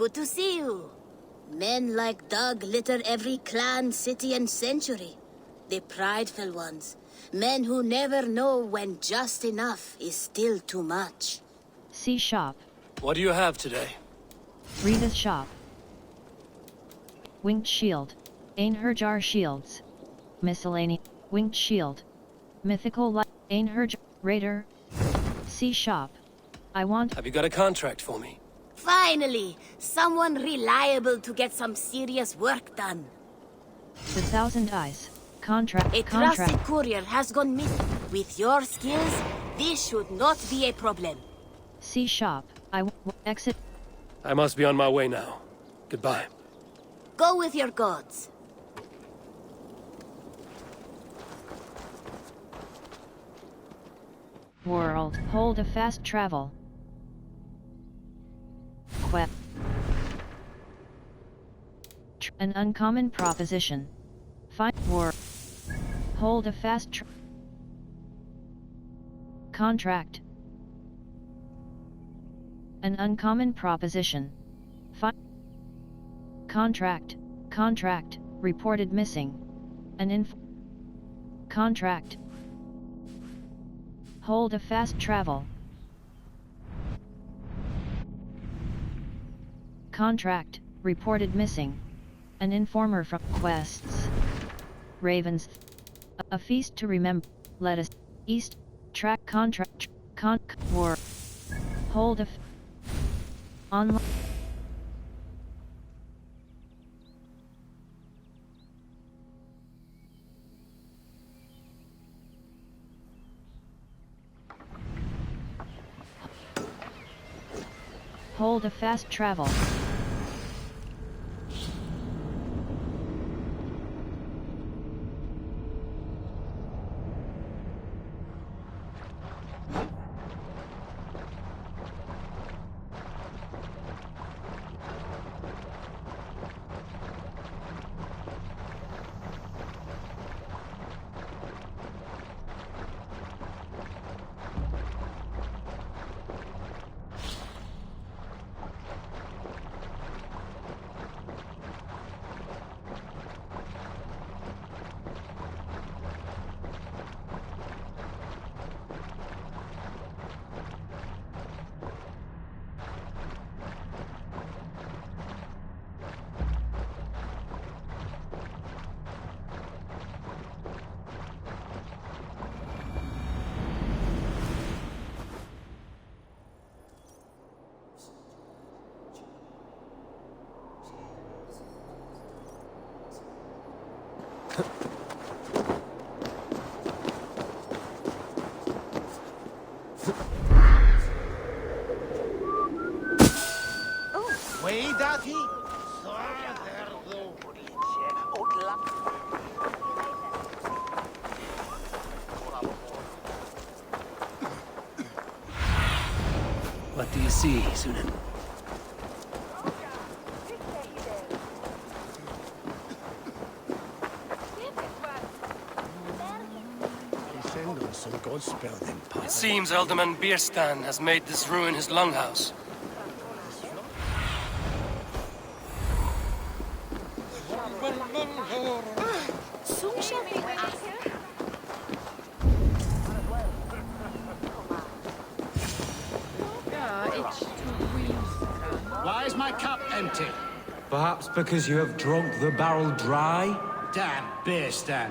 Good to see you. Men like Doug litter every clan, city, and century. The prideful ones. Men who never know when just enough is still too much. See shop. What do you have today? Read the shop. Winged shield. Einherjar shields. Miscellany. Winged shield. Mythical light. Einherjar. Raider. See shop. I want. Have you got a contract for me? Finally! Someone reliable to get some serious work done. The Thousand Eyes. Contract. A trusted courier has gone missing. With your skills, this should not be a problem. See shop. Exit. I must be on my way now. Goodbye. Go with your gods. World. Hold a fast travel. Quest. An uncommon proposition. Find war. Hold a fast contract. An uncommon proposition. Contract. Contract. Reported missing. An contract. Hold a fast travel. Contract. Reported missing. An informer from quests. Ravens. A feast to remember. Let us. East. Track contract. War. Hold a online. Hold a fast travel. What do you see, Sunan? It seems Alderman Bierstan has made this ruin his longhouse. Why is my cup empty? Perhaps because you have drunk the barrel dry? Damn Bierstan.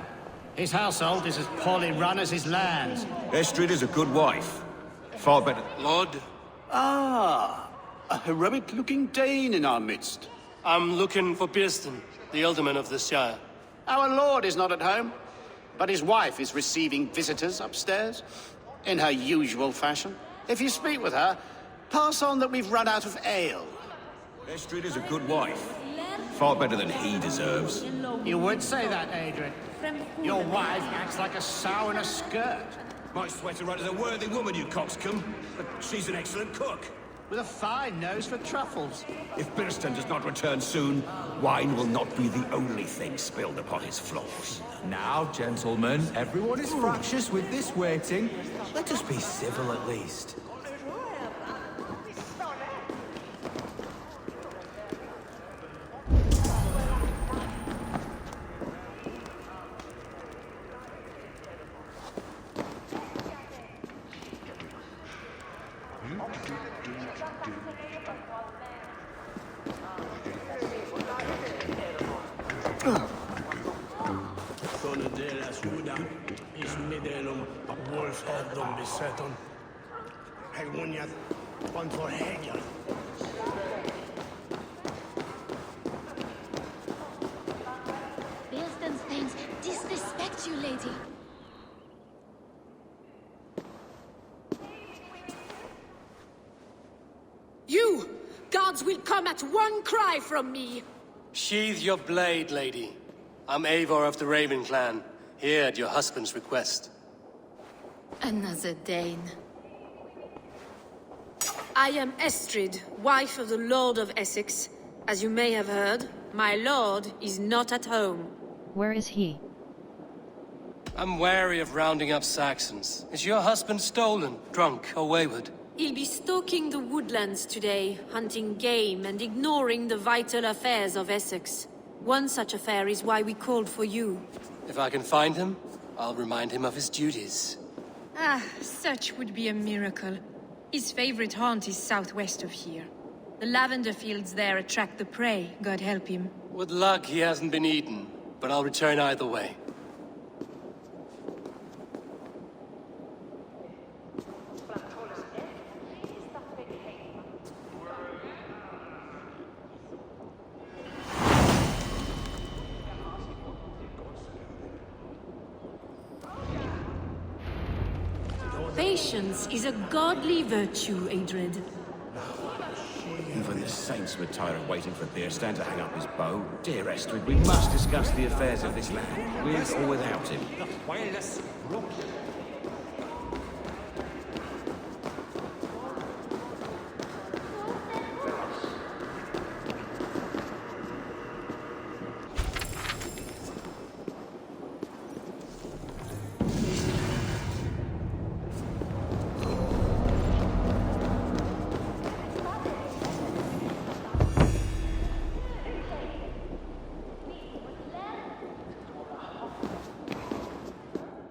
His household is as poorly run as his lands. Estrid is a good wife. Far better. Lord, Ah, a heroic-looking Dane in our midst. I'm looking for Bierstan, the alderman of the Shire. Our lord is not at home, but his wife is receiving visitors upstairs, in her usual fashion. If you speak with her, pass on that we've run out of ale. Estrid is a good wife. Far better than he deserves. You would say that, Adrian. Your wife acts like a sow in a skirt. Might swear to right as a worthy woman, you coxcomb. But she's an excellent cook. With a fine nose for truffles. If Bierstan does not return soon, wine will not be the only thing spilled upon his floors. Now, gentlemen, everyone is fractious with this waiting. Let us be civil at least. Sonne deras Juda, is midelum wolfherdum beseton. Hegmuniat, one for Hegel. Beersten's disrespect you, lady. You! Gods will come at one cry from me! Sheathe your blade, lady. I'm Eivor of the Raven clan, here at your husband's request. Another Dane. I am Estrid, wife of the Lord of Essex. As you may have heard, my lord is not at home. Where is he? I'm wary of rounding up Saxons. Is your husband stolen, drunk, or wayward? He'll be stalking the woodlands today, hunting game and ignoring the vital affairs of Essex. One such affair is why we called for you. If I can find him, I'll remind him of his duties. Ah, such would be a miracle. His favorite haunt is southwest of here. The lavender fields there attract the prey, God help him. With luck, he hasn't been eaten, but I'll return either way. Patience is a godly virtue, Adred. Even the saints were tired of waiting for Beerstan to hang up his bow. Dear Estrid, we must discuss the affairs of this land, with or without him.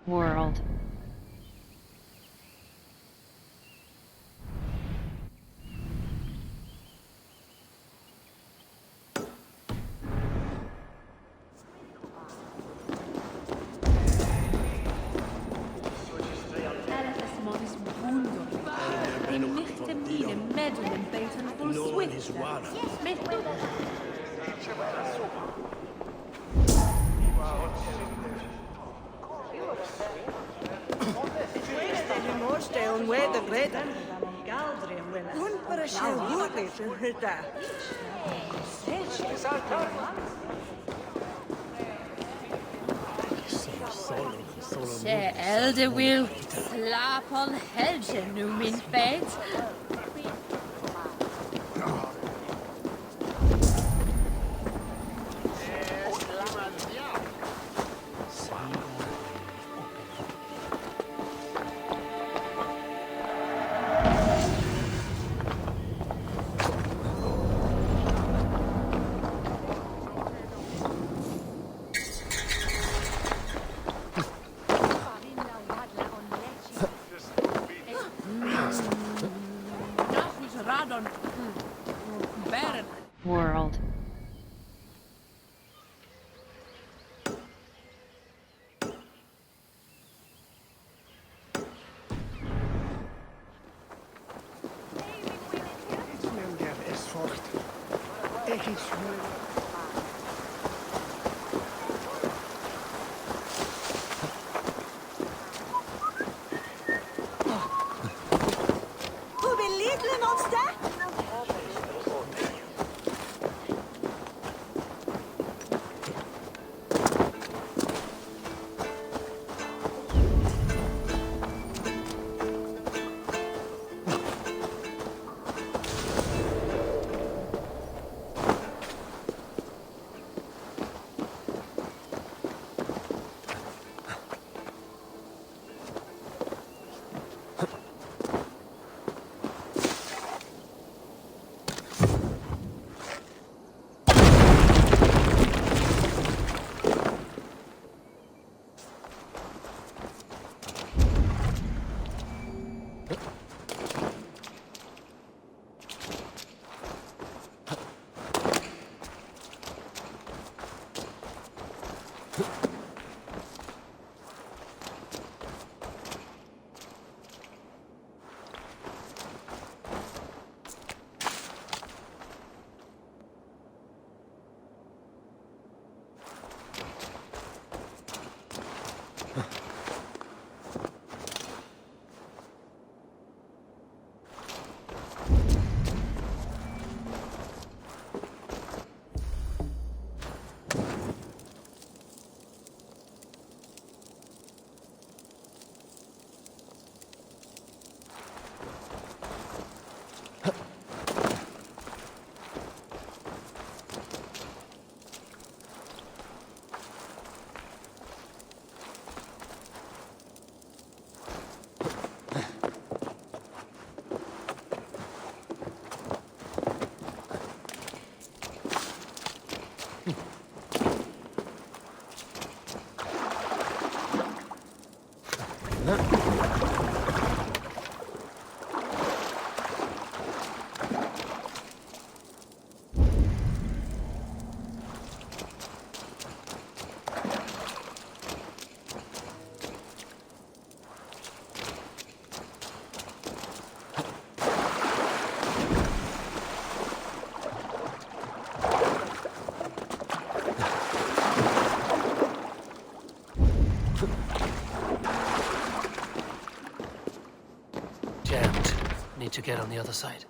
World. Se elde will slap on helgen nu min feit. World. Jammed. Need to get on the other side.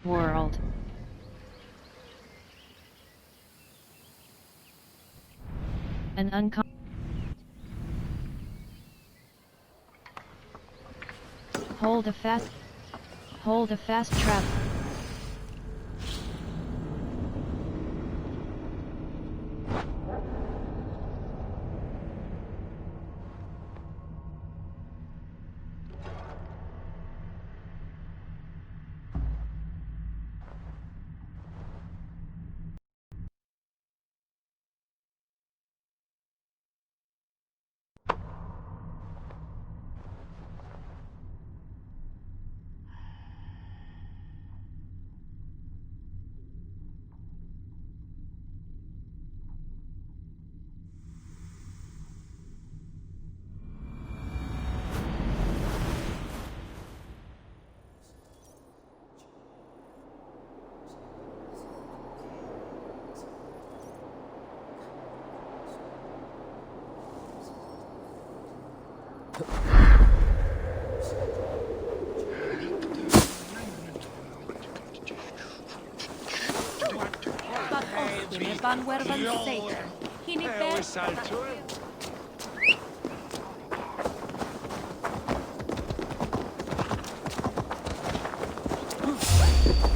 World. An uncom. Hold a fast trap.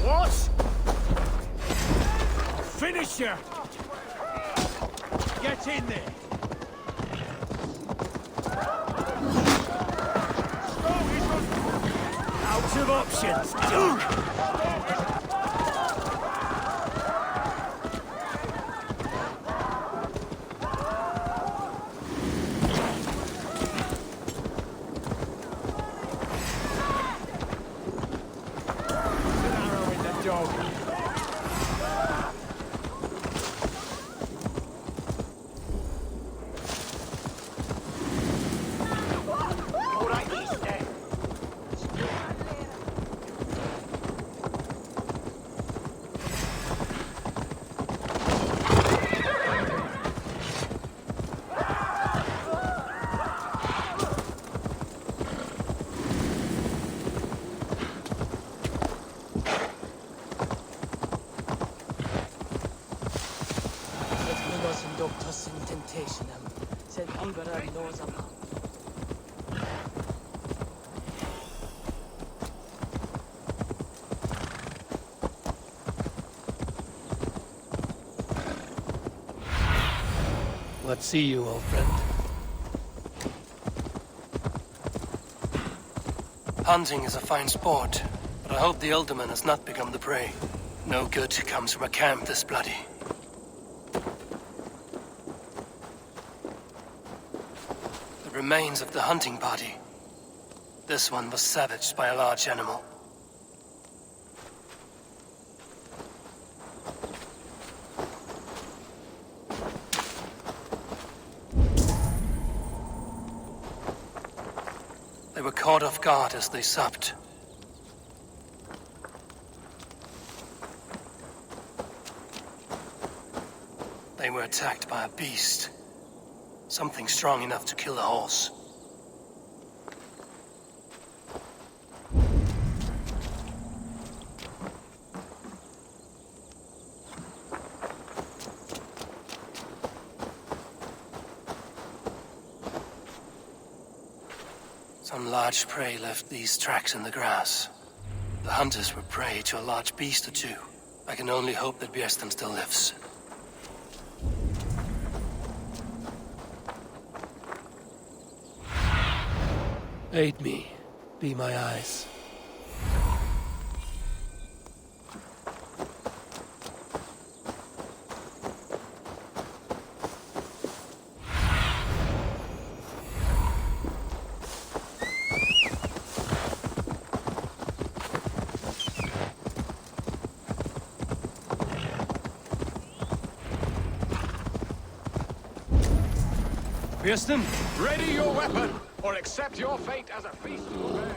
What? Finish you! Get in there! Out of options, Duke! Let's see you, old friend. Hunting is a fine sport, but I hope the Alderman has not become the prey. No good comes from a camp this bloody. The remains of the hunting party. This one was savaged by a large animal. They were caught off guard as they supped. They were attacked by a beast. Something strong enough to kill a horse. Some large prey left these tracks in the grass. The hunters were prey to a large beast or two. I can only hope that Bjersten still lives. Aid me. Be my eyes. Bjersten? Ready your weapon, or accept your fate as a feast for bears.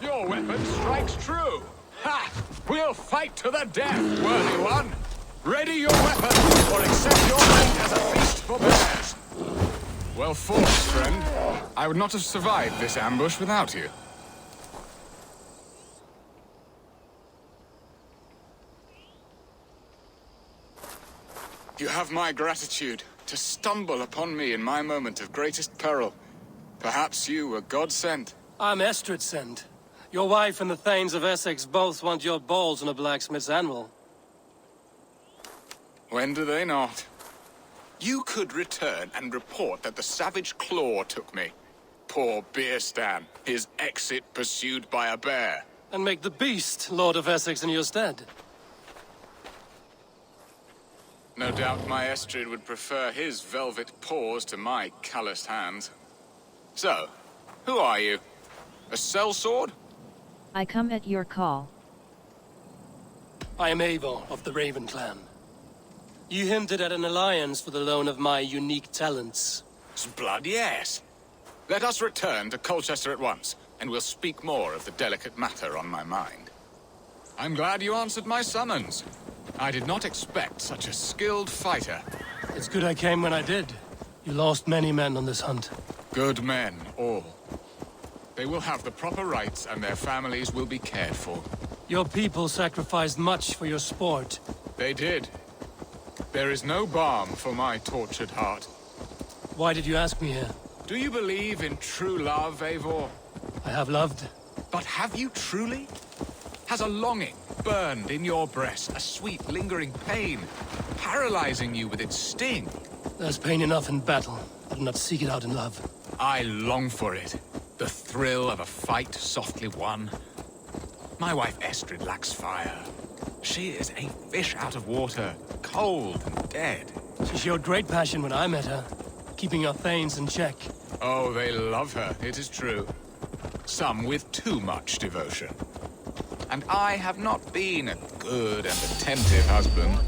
Your weapon strikes true. Ha! We'll fight to the death, worthy one. Ready your weapon, or accept your fate as a feast for bears. Well fought, friend. I would not have survived this ambush without you. You have my gratitude to stumble upon me in my moment of greatest peril. Perhaps you were God-sent. I'm Estrid sent. Your wife and the Thanes of Essex both want your balls on a blacksmith's anvil. When do they not? You could return and report that the savage Claw took me. Poor Bierstan, his exit pursued by a bear. And make the beast Lord of Essex in your stead. No doubt my Estrid would prefer his velvet paws to my calloused hands. So, who are you? A sellsword? I come at your call. I am Eivor of the Raven clan. You hinted at an alliance for the loan of my unique talents. Blood, yes. Let us return to Colchester at once, and we'll speak more of the delicate matter on my mind. I'm glad you answered my summons. I did not expect such a skilled fighter. It's good I came when I did. You lost many men on this hunt. Good men, all. They will have the proper rights, and their families will be cared for. Your people sacrificed much for your sport. They did. There is no balm for my tortured heart. Why did you ask me here? Do you believe in true love, Eivor? I have loved. But have you truly? Has a longing burned in your breast, a sweet, lingering pain, paralyzing you with its sting? There's pain enough in battle. I do not seek it out in love. I long for it. The thrill of a fight softly won. My wife Estrid lacks fire. She is a fish out of water, cold and dead. She showed great passion when I met her, keeping our Thanes in check. Oh, they love her, it is true. Some with too much devotion. And I have not been a good and attentive husband.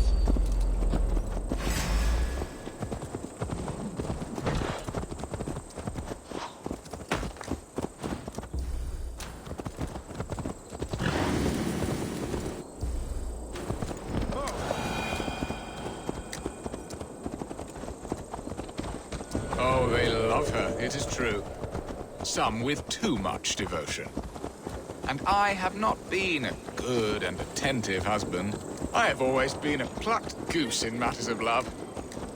Oh, they love her, it is true. Some with too much devotion. And I have not been a good and attentive husband. I have always been a plucked goose in matters of love.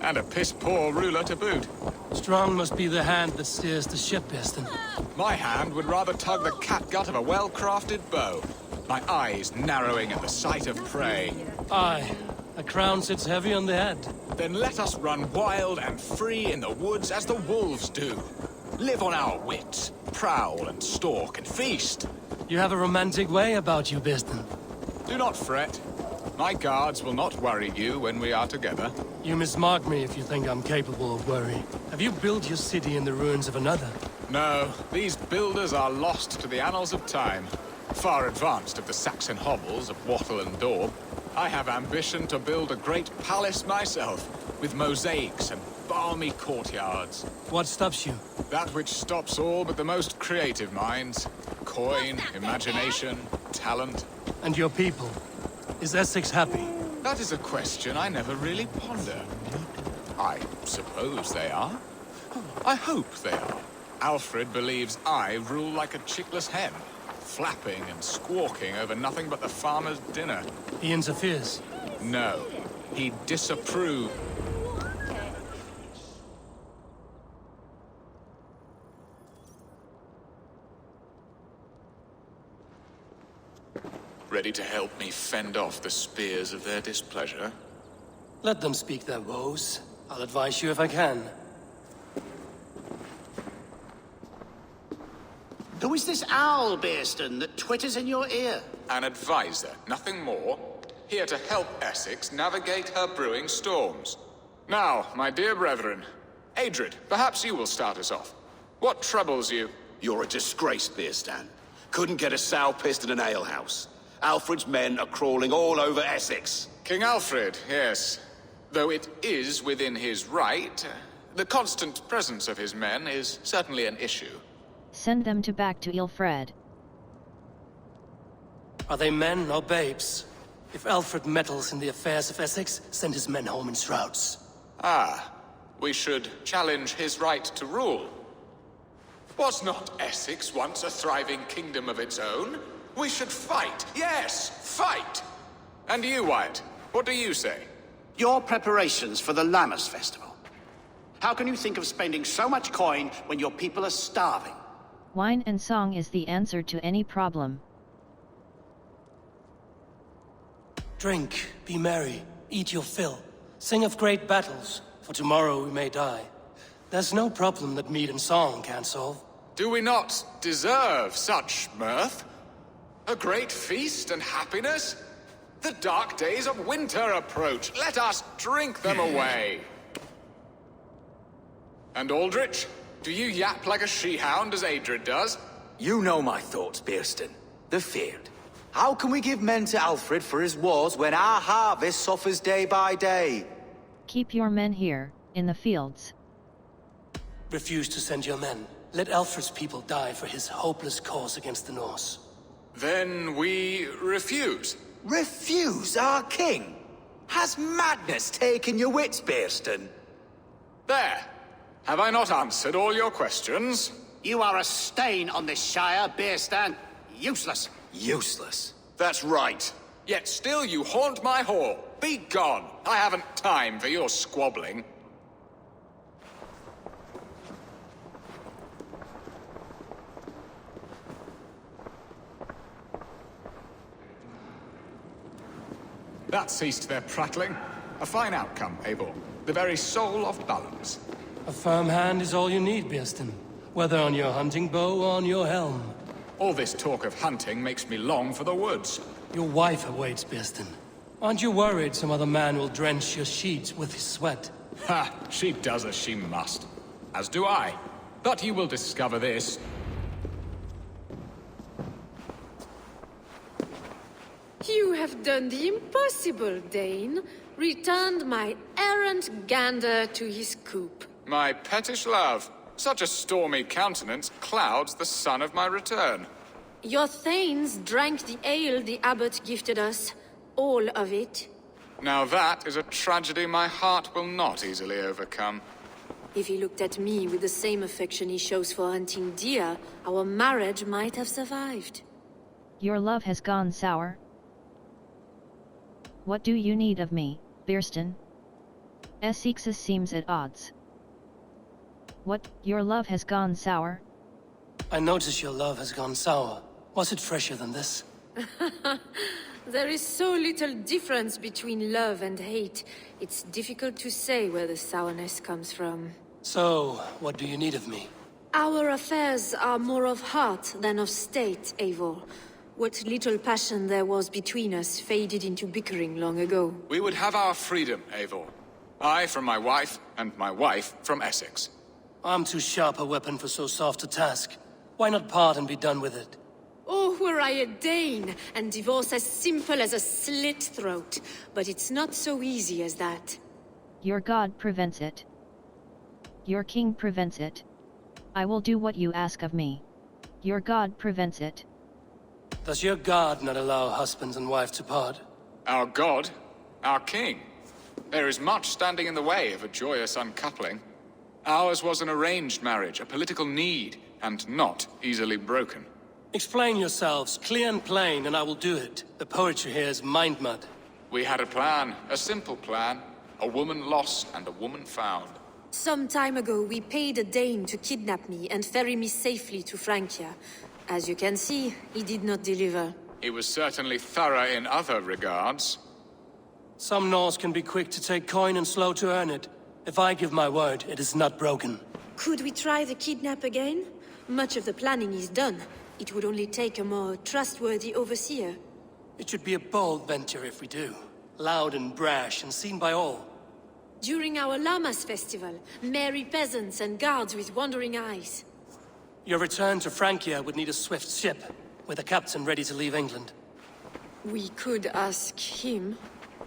And a piss-poor ruler to boot. Strong must be the hand that steers the ship, Bjersten. My hand would rather tug the catgut of a well-crafted bow. My eyes narrowing at the sight of prey. Aye, a crown sits heavy on the head. Then let us run wild and free in the woods as the wolves do. Live on our wits, prowl and stalk and feast. You have a romantic way about you, Bjersten. Do not fret. My guards will not worry you when we are together. You mismark me if you think I'm capable of worry. Have you built your city in the ruins of another? No, these builders are lost to the annals of time. Far advanced of the Saxon hovels of Wattle and Daub, I have ambition to build a great palace myself, with mosaics and balmy courtyards. What stops you? That which stops all but the most creative minds. Coin, imagination, talent. And your people? Is Essex happy? That is a question I never really ponder. I suppose they are. I hope they are. Alfred believes I rule like a chickless hen, flapping and squawking over nothing but the farmer's dinner. He interferes? No, he disapproves. Ready to help me fend off the spears of their displeasure? Let them speak their woes. I'll advise you if I can. Who is this owl, Bearston, that twitters in your ear? An advisor, nothing more. Here to help Essex navigate her brewing storms. Now, my dear brethren, Adrid, perhaps you will start us off. What troubles you? You're a disgrace, Beerstan. Couldn't get a sow pissed in an alehouse. Alfred's men are crawling all over Essex. King Alfred, yes. Though it is within his right, the constant presence of his men is certainly an issue. Send them back to Ilfred. Are they men or babes? If Alfred meddles in the affairs of Essex, send his men home in shrouds. Ah, we should challenge his right to rule. Was not Essex once a thriving kingdom of its own? We should fight, yes, fight! And you, Wyatt, what do you say? Your preparations for the Lammas Festival. How can you think of spending so much coin when your people are starving? Wine and song is the answer to any problem. Drink, be merry, eat your fill. Sing of great battles, for tomorrow we may die. There's no problem that mead and song can't solve. Do we not deserve such mirth? A great feast and happiness? The dark days of winter approach. Let us drink them away. And Aldrich, do you yap like a she-hound as Adrid does? You know my thoughts, Bearston. The feared. How can we give men to Alfred for his wars when our harvest suffers day by day? Keep your men here, in the fields. Refuse to send your men. Let Alfred's people die for his hopeless cause against the Norse. Then we refuse. Refuse our king? Has madness taken your wits, Bearston? There. Have I not answered all your questions? You are a stain on this shire, Bearstan. Useless. Useless. That's right. Yet still you haunt my hall. Be gone. I haven't time for your squabbling. That ceased their prattling. A fine outcome, Eivor. The very soul of balance. A firm hand is all you need, Bearston. Whether on your hunting bow or on your helm. All this talk of hunting makes me long for the woods. Your wife awaits, Bearston. Aren't you worried some other man will drench your sheets with his sweat? Ha! She does as she must. As do I. But you will discover this. You have done the impossible, Dane. Returned my errant gander to his coop. My pettish love. Such a stormy countenance clouds the sun of my return. Your thanes drank the ale the abbot gifted us. All of it. Now that is a tragedy my heart will not easily overcome. If he looked at me with the same affection he shows for hunting deer, our marriage might have survived. Your love has gone sour. What do you need of me, Bearston? Essex seems at odds. What, your love has gone sour? I notice your love has gone sour. Was it fresher than this? There is so little difference between love and hate. It's difficult to say where the sourness comes from. So, what do you need of me? Our affairs are more of heart than of state, Eivor. What little passion there was between us faded into bickering long ago. We would have our freedom, Eivor. I from my wife, and my wife from Essex. I'm too sharp a weapon for so soft a task. Why not part and be done with it? Oh, were I a Dane, and divorce as simple as a slit throat. But it's not so easy as that. Your god prevents it. Your king prevents it. I will do what you ask of me. Your god prevents it. Does your god not allow husbands and wives to part? Our god? Our king? There is much standing in the way of a joyous uncoupling. Ours was an arranged marriage, a political need, and not easily broken. Explain yourselves, clear and plain, and I will do it. The poetry here is mind mud. We had a plan, a simple plan. A woman lost and a woman found. Some time ago, we paid a Dane to kidnap me and ferry me safely to Francia. As you can see, he did not deliver. He was certainly thorough in other regards. Some Norse can be quick to take coin and slow to earn it. If I give my word, it is not broken. Could we try the kidnap again? Much of the planning is done. It would only take a more trustworthy overseer. It should be a bold venture if we do. Loud and brash and seen by all. During our Llamas festival, merry peasants and guards with wandering eyes. Your return to Francia would need a swift ship, with a captain ready to leave England. We could ask him.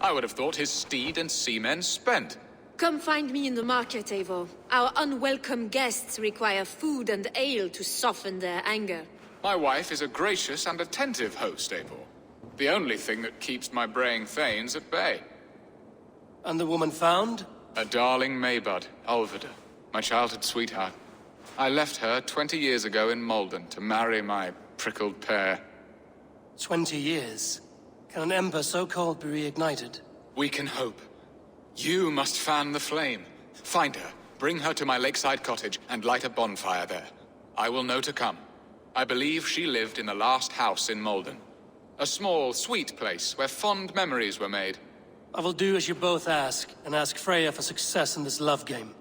I would have thought his steed and seamen spent. Come find me in the market, Eivor. Our unwelcome guests require food and ale to soften their anger. My wife is a gracious and attentive host, Eivor. The only thing that keeps my braying thanes at bay. And the woman found? A darling Maybud, Alvida, my childhood sweetheart. I left her 20 years ago in Malden to marry my prickled pear. 20 years? Can an ember so cold be reignited? We can hope. You must fan the flame. Find her, bring her to my lakeside cottage, and light a bonfire there. I will know to come. I believe she lived in the last house in Malden. A small, sweet place where fond memories were made. I will do as you both ask, and ask Freya for success in this love game.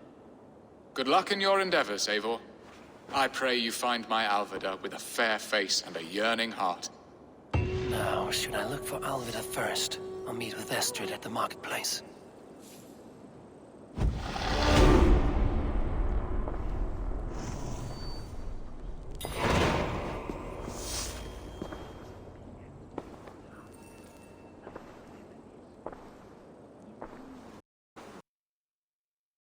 Good luck in your endeavors, Eivor. I pray you find my Alvida with a fair face and a yearning heart. Now, should I look for Alvida first, or meet with Estrid at the marketplace?